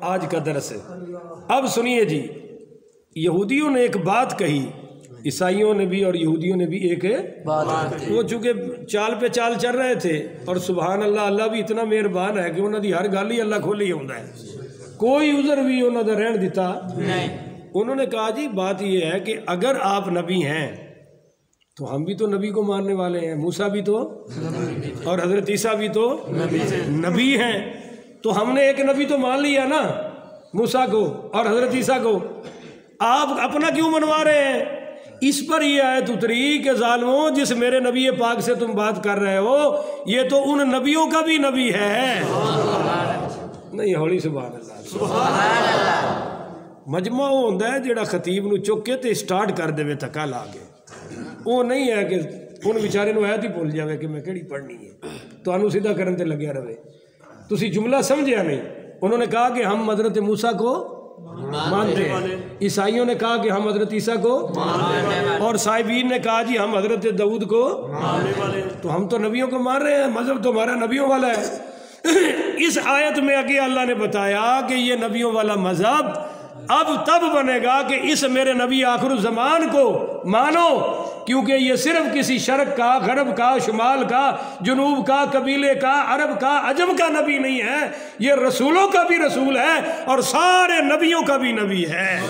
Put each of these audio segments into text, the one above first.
آج کا درس ہے۔ اب سنیے جی، یہودیوں نے ایک بات کہی، عیسائیوں نے بھی اور یہودیوں نے بھی ایک بات، وہ چونکہ چال پہ چال چل رہے تھے، اور سبحان اللہ، اللہ بھی اتنا مہربان ہے کہ انہوں دی ہر گل ہی اللہ کھولی ہوندا ہے، کوئی عذر بھی انہوں دا رہن دیتا نہیں۔ انہوں نے کہا جی بات یہ ہے کہ اگر آپ نبی ہیں تو ہم بھی تو نبی کو ماننے والے ہیں، موسیٰ بھی تو اور حضرت عیسیٰ بھی تو نبی ہیں، تو ہم نے ایک نبی تو مان لیا نا، موسیٰ کو اور حضرت عیسیٰ کو، آپ اپنا کیوں منوا رہے ہیں؟ اس پر یہ آیت اتری کہ ظالموں، جس میرے نبی پاک سے تم بات کر رہے ہو یہ تو ان نبیوں کا بھی نبی ہے۔ نہیں ہولی سبحان اللہ۔ مجمع وہ ہوتا ہے جڑا خطیب نو چک کے تے سٹارٹ کر دے تکا لا کے، وہ نہیں ہے کہ ان بیچارے نو آیت ہی بھول جاوے کہ میں کیڑی پڑھنی ہے، تو انو سیدھا کرن تے لگیا رہے۔ تسی جملہ سمجھیا نہیں؟ انہوں نے کہا کہ ہم حضرت موسیٰ کو مانتے ہیں، عیسائیوں نے کہا کہ ہم حضرت عیسیٰ کو، اور صاحبین نے کہا جی ہم حضرت داؤد کو، تو ہم تو نبیوں کو مان رہے ہیں، مذہب تو ہمارا نبیوں والا ہے۔ اس آیت میں آگے اللہ نے بتایا کہ یہ نبیوں والا مذہب اب تب بنے گا کہ اس میرے نبی آخر الزمان کو مانو، کیونکہ یہ صرف کسی شرق کا، غرب کا، شمال کا، جنوب کا، قبیلے کا، عرب کا، عجم کا نبی نہیں ہے، یہ رسولوں کا بھی رسول ہے اور سارے نبیوں کا بھی نبی ہے۔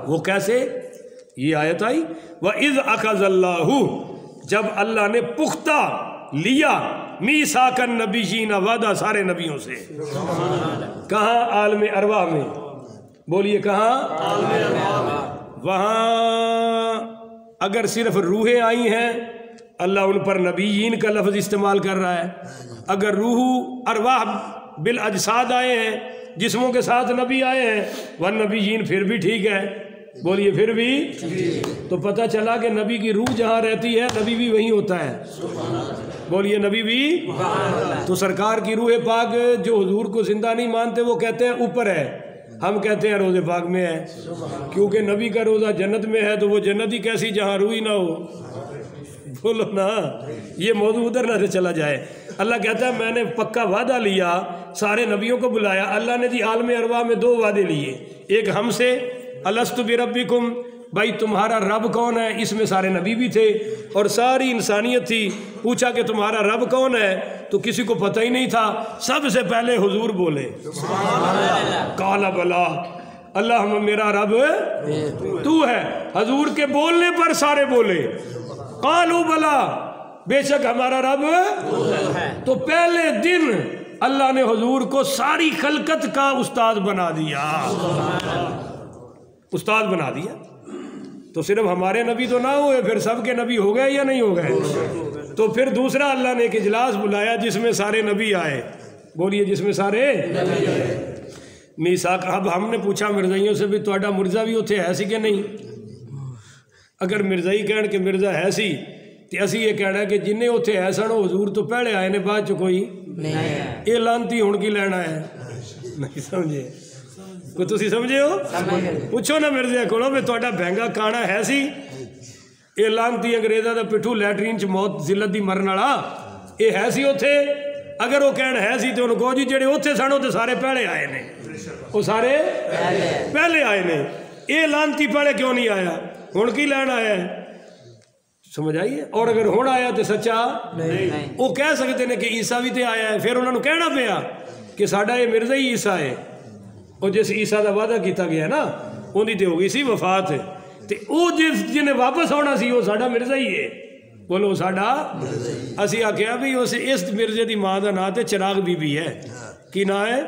وہ کیسے؟ یہ آیت آئی وَإِذْ أَخَذَ اللَّهُ، جب اللہ نے پختہ لیا، میثاق النبیین، وعدہ سارے نبیوں سے۔ کہاں؟ عالم ارواح میں، بولیے کہاں؟ وہاں اگر صرف روحیں آئی ہیں اللہ ان پر نبیین کا لفظ استعمال کر رہا ہے، اگر روح ارواح بالاجساد آئے ہیں، جسموں کے ساتھ نبی آئے ہیں، والنبیین پھر بھی ٹھیک ہے، بولیے پھر بھی، تو پتہ چلا کہ نبی کی روح جہاں رہتی ہے نبی بھی وہیں ہوتا ہے، بولیے نبی بھی۔ تو سرکار کی روح پاک جو حضور کو زندہ نہیں مانتے وہ کہتے ہیں اوپر ہے، ہم کہتے ہیں روضہ پاک میں ہے، کیونکہ نبی کا روضہ جنت میں ہے، تو وہ جنت ہی کیسی جہاں روح ہی نہ ہو، بولو نا، یہ موضوع ادھر نہ سے چلا جائے۔ اللہ کہتا ہے میں نے پکا وعدہ لیا، سارے نبیوں کو بلایا، اللہ نے جی عالم ارواح میں 2 وعدے لیے، ایک ہم سے الست بربکم، بھائی تمہارا رب کون ہے، اس میں سارے نبی بھی تھے اور ساری انسانیت تھی، پوچھا کہ تمہارا رب کون ہے تو کسی کو پتہ ہی نہیں تھا، سب سے پہلے حضور بولے قال بلا، اللہ میرا رب تو ہے، حضور کے بولنے پر سارے بولے قالوا بلا، بے شک ہمارا رب۔ تو پہلے دن اللہ نے حضور کو ساری خلقت کا استاد بنا دیا، استاد بنا دیا، تو صرف ہمارے نبی تو نہ ہوئے، پھر سب کے نبی ہو گئے یا نہیں ہو گئے؟ تو پھر دوسرا اللہ نے ایک اجلاس بلایا جس میں سارے نبی آئے، بولیے جس میں سارے میثاق۔ اب ہم نے پوچھا مرزائیوں سے بھی تہاڈا مرزا بھی اتنے ہے سی کہ نہیں؟ اگر مرزائی کہن کہ مرزا ہے سی تو اسی یہ کہنا ہے کہ جنہیں اتنے ہے سن حضور تو پہلے آئے نے، بعد چ کوئی یہ لانتی ہون کی لینا ہے، نہیں سمجھے؟ کوئی تسی سمجھے ہو؟ پوچھو نا مرزا کو بھی تہاڈا بہنگا کانا ہے سی، یہ لانتی انگریزاں دا پٹھو لیٹرین چ موت ذلت دی مرن والا یہ ہے سی اوتھے؟ اگر وہ کہن ہے سی تو انہوں کہو جی جڑے اوتھے سن وہ سارے پہلے آئے نے، وہ سارے پہلے آئے نے، یہ لانتی پہلے کیوں نہیں آیا، ہن کی لین آیا ہے؟ سمجھ آئیے؟ اور اگر ہن آیا تو سچا نہیں، وہ کہہ سکتے ہیں کہ عیسیٰ بھی تے آیا ہے، پھر انہوں نے کہنا پیا کہ ساڈا یہ مرزا ہی عیسیٰ ہے، اور جس عیسیٰ دا وعدہ کیتا گیا نا اندی تے ہو گئی سی وفات، تے او جنہیں واپس آنا سی وہ ساڈا مرزا ہی ہے، بولو ساڈا۔ اسی آکھیا بھی اس مرزے دی ماں دا نام تے چراغ بی بی ہے، کی نام ہے؟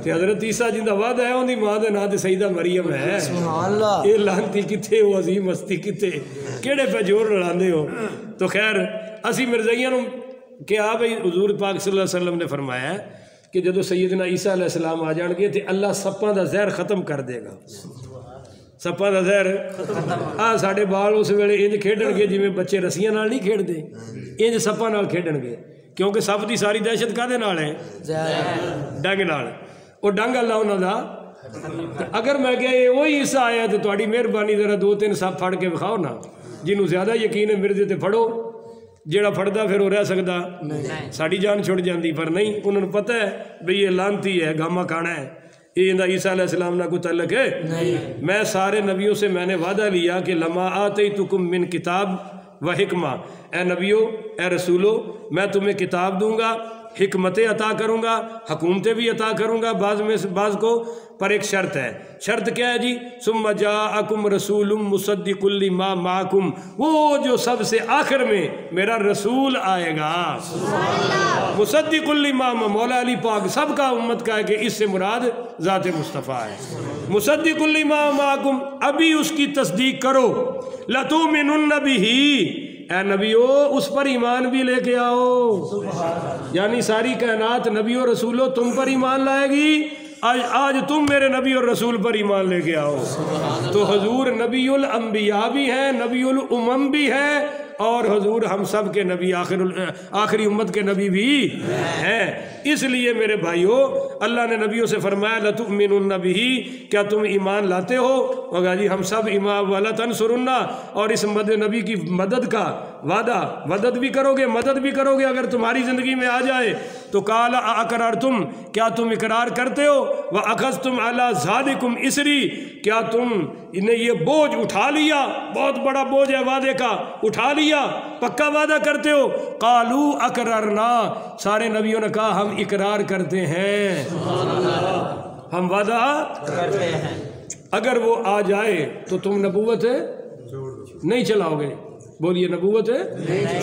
تے حضرت عیسیٰ جن دا وعدہ ہے ان دی ماں دا نام تے سیدہ مریم ہے۔ یہ لانتی کتھے ہو، عظیم ہستی کتھے، کیڑے پہ جوڑ لڑاندے ہو؟ تو خیر اسی مرزائیاں نو کیا بھئی حضور پاک صلی اللہ علیہ وسلم نے فرمایا ہے کہ جدو سیدنا عیسیٰ علیہ السلام آ جان گے تے اللہ سپاں دا زہر ختم کر دے گا، سپاں دا زہر۔ ساڈے بال اس ویلے انج کھیڈن گے جویں بچے رسیاں نال نہیں کھیڈ دے، انج سپاں نال کھیڈن گے، کیونکہ سپ دی ساری دہشت کادے نال ہے؟ ڈنگ نال، وہ ڈنگ اللہ انہاں دا۔ اگر میں کہ یہ وہی عیسیٰ آیا تو تہاڈی مہربانی ذرا 2-3 سپ پھڑ کے بکھاؤ نا، جنوں زیادہ یقین ہے مرزے تے پھڑو، ਜਿਹੜਾ ਫੜਦਾ ਫਿਰ ਉਹ ਰਹਿ ਸਕਦਾ, ਸਾਡੀ ਜਾਨ ਛੁੱਟ ਜਾਂਦੀ। ਪਰ ਨਹੀਂ, ਉਹਨਾਂ ਨੂੰ ਪਤਾ ਹੈ ਬਈ ਇਹ ਲਾਨਤੀ ہے, گاما کھانا ہے, یہ عیسیٰ علیہ السلام نہ کوئی تعلق ہے. میں سارے نبیوں سے میں نے وعدہ لیا کہ لما آتیتکم من کتاب و حکمہ، اے نبیوں اے رسولوں میں تمہیں کتاب دوں گا، حکمتیں عطا کروں گا، حکومتیں بھی عطا کروں گا بعض میں سے بعض کو، پر ایک شرط ہے. شرط کیا ہے جی؟ ثم جاءکم رسول مصدق لما معکم، وہ جو سب سے آخر میں میرا رسول آئے گا، مصدق لما، مولا علی پاک سب کا امت کا ہے کہ اس سے مراد ذات مصطفیٰ ہے. مصدق لما معکم، ابھی اس کی تصدیق کرو. لتؤمنن بہ، اے نبیو اس پر ایمان بھی لے کے آؤ. یعنی ساری کائنات نبی و رسولو تم پر ایمان لائے گی، آج تم میرے نبی اور رسول پر ایمان لے کے آؤ. تو حضور نبی الانبیاء بھی ہیں، نبی الامم بھی ہے، اور حضور ہم سب کے نبی، آخری امت کے نبی بھی ہیں. اس لیے میرے بھائیو اللہ نے نبیوں سے فرمایا لتؤمنن بہ، کیا تم ایمان لاتے ہو؟ ہوگا جی ہم سب ایمان والا تنصرن، اور اس نبی کی مدد کا وعدہ، مدد بھی کرو گے، مدد بھی کرو گے اگر تمہاری زندگی میں آ جائے. تو قال اقررتم، کیا تم اقرار کرتے ہو؟ واخذتم علی ذالکم اسری، کیا تم نے یہ بوجھ اٹھا لیا؟ بہت بڑا بوجھ ہے وعدے کا، اٹھا لیا، پکا وعدہ کرتے ہو؟ قالوا اقررنا، سارے نبیوں نے کہا ہم اقرار کرتے ہیں، ہم وعدہ کرتے ہیں. اگر وہ آ جائے تو تم نبوت نہیں چلاؤ گے؟ بولیے نبوت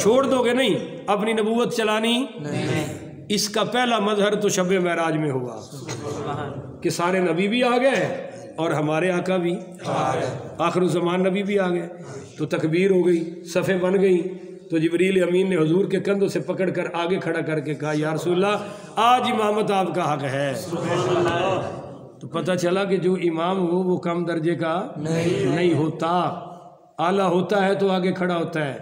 چھوڑ دو گے؟ نہیں، اپنی نبوت چلانی. اس کا پہلا مظہر تو شب معراج میں ہوا کہ سارے نبی بھی آ گئے اور ہمارے آقا بھی، آخر الزمان نبی بھی آ گئے. تو تکبیر ہو گئی، صفیں بن گئی. تو جبریل امین نے حضور کے کندھوں سے پکڑ کر آگے کھڑا کر کے کہا یا رسول اللہ آج امامت آپ کا حق ہے. تو پتہ چلا کہ جو امام ہو وہ کم درجے کا نہیں ہوتا، اعلیٰ ہوتا ہے تو آگے کھڑا ہوتا ہے،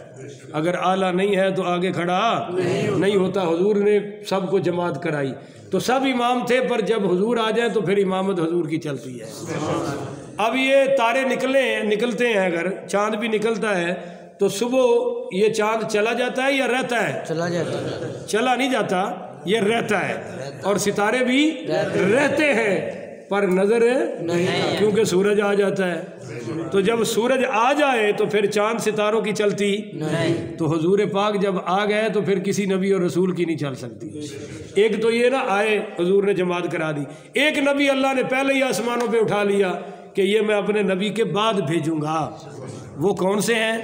اگر اعلیٰ نہیں ہے تو آگے کھڑا نہیں ہوتا. حضور نے سب کو جماعت کرائی تو سب امام تھے، پر جب حضور آ جائیں تو پھر امامت حضور کی چلتی ہے. اب یہ تارے نکلتے ہیں، اگر چاند بھی نکلتا ہے تو صبح یہ چاند چلا جاتا ہے یا رہتا ہے؟ چلا جاتا ہے. چلا نہیں جاتا، یہ رہتا ہے. اور ستارے بھی رہتے ہیں پر نظر نہیں، کیونکہ سورج آ جاتا ہے. تو جب سورج آ جائے تو پھر چاند ستاروں کی چلتی نہیں. تو حضور پاک جب آ گئے تو پھر کسی نبی اور رسول کی نہیں چل سکتی. ایک تو یہ نہ آئے حضور نے جماعت کرا دی، ایک نبی اللہ نے پہلے ہی آسمانوں پہ اٹھا لیا کہ یہ میں اپنے نبی کے بعد بھیجوں گا. وہ کون سے ہیں؟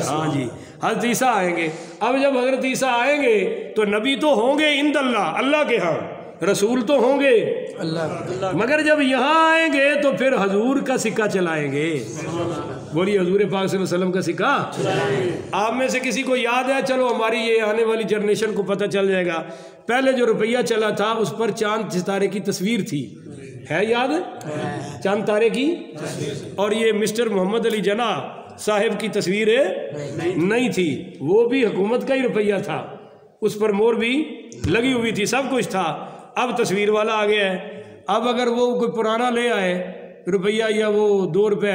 ہاں جی، حضرت عیسیٰ آئیں گے. اب جب حضرت عیسیٰ آئیں گے تو نبی تو ہوں گے عند اللہ، اللہ کے ہاں، رسول تو ہوں گے اللہ، مگر جب یہاں آئیں گے تو پھر حضور کا سکہ چلائیں گے. بولیے حضور پاک صلی اللہ علیہ وسلم کا سکہ. آپ میں سے کسی کو یاد ہے؟ چلو ہماری یہ آنے والی جنریشن کو پتہ چل جائے گا. پہلے جو روپیہ چلا تھا اس پر چاند ستارے کی تصویر تھی، ہے یاد؟ چاند تارے کی. اور یہ مسٹر محمد علی جناح صاحب کی تصویر نہیں تھی، وہ بھی حکومت کا ہی روپیہ تھا، اس پر مور بھی لگی ہوئی تھی، سب کچھ تھا. اب تصویر والا آ گیا ہے. اب اگر وہ کوئی پرانا لے آئے روپیہ یا وہ 2 روپے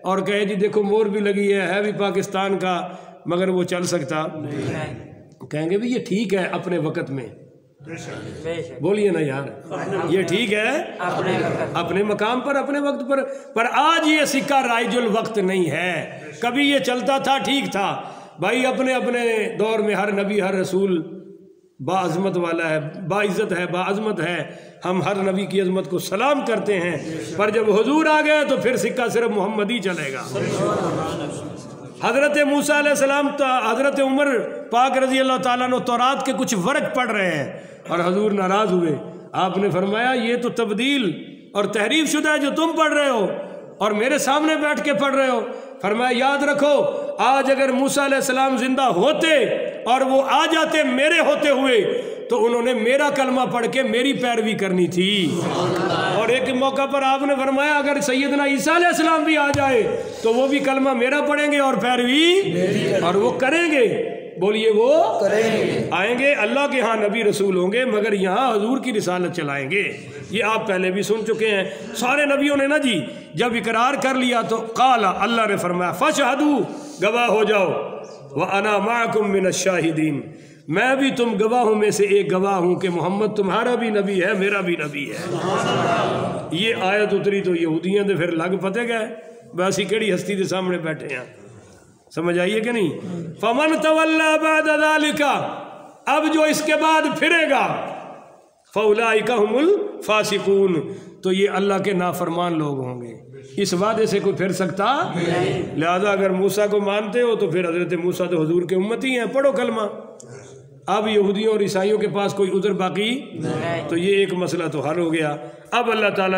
اور کہے جی دیکھو مور بھی لگی ہے بھی پاکستان کا، مگر وہ چل سکتا؟ کہیں گے بھی یہ ٹھیک ہے اپنے وقت میں. بولیے نا یار، یہ ٹھیک ہے اپنے مقام پر، اپنے وقت پر آج یہ سکہ رائج الوقت نہیں ہے. کبھی یہ چلتا تھا، ٹھیک تھا بھائی، اپنے اپنے دور میں ہر نبی ہر رسول باعظمت والا ہے، باعزت ہے، باعظمت ہے. ہم ہر نبی کی عظمت کو سلام کرتے ہیں، پر جب حضور آ گئے تو پھر سکہ صرف محمد ہی چلے گا. حضرت موسیٰ علیہ السلام، حضرت عمر پاک رضی اللہ تعالیٰ عنہ تورات کے کچھ ورق پڑھ رہے ہیں اور حضور ناراض ہوئے. آپ نے فرمایا یہ تو تبدیل اور تحریف شدہ ہے جو تم پڑھ رہے ہو اور میرے سامنے بیٹھ کے پڑھ رہے ہو. فرمایا یاد رکھو آج اگر موسیٰ علیہ السلام زندہ ہوتے اور وہ آ جاتے میرے ہوتے ہوئے تو انہوں نے میرا کلمہ پڑھ کے میری پیروی کرنی تھی. اور ایک موقع پر آپ نے فرمایا اگر سیدنا عیسیٰ علیہ السلام بھی آ جائے تو وہ بھی کلمہ میرا پڑھیں گے اور پیروی اور وہ کریں گے. بولیے وہ آئیں گے، اللہ کے ہاں نبی رسول ہوں گے مگر یہاں حضور کی رسالت چلائیں گے. یہ آپ پہلے بھی سن چکے ہیں. سارے نبیوں نے نا جی جب اقرار کر لیا تو قال، اللہ نے فرمایا فشہدوا، گواہ ہو جاؤ. وَأَنَا مَعَكُم مِّنَ الشَّاهِدِينَ، میں بھی تم گواہوں میں سے ایک گواہ ہوں کہ محمد تمہارا بھی نبی ہے، میرا بھی نبی ہے۔ یہ آیت اتری تو یہودیاں دے پھر لگ پتے گئے بس ہی کیڑی ہستی دے سامنے بیٹھے ہیں، سمجھ آئیے کہ نہیں؟ فَمَنْ تَوَلَّى بَعْدَ ذَلِكَ، اب جو اس کے بعد پھرے گا، فَأُولَٰئِكَ هُمُ الْفَاسِقُونَ، تو یہ اللہ کے نافرمان لوگ ہوں گے۔ اس وعدے سے کوئی پھر سکتا نہیں، لہذا اگر موسیٰ کو مانتے ہو تو پھر حضرت موسیٰ تو حضور کے امتی ہیں، پڑھو کلمہ۔ اب یہودیوں اور عیسائیوں کے پاس کوئی عذر باقی، تو یہ ایک مسئلہ تو حل ہو گیا۔ اب اللہ تعالیٰ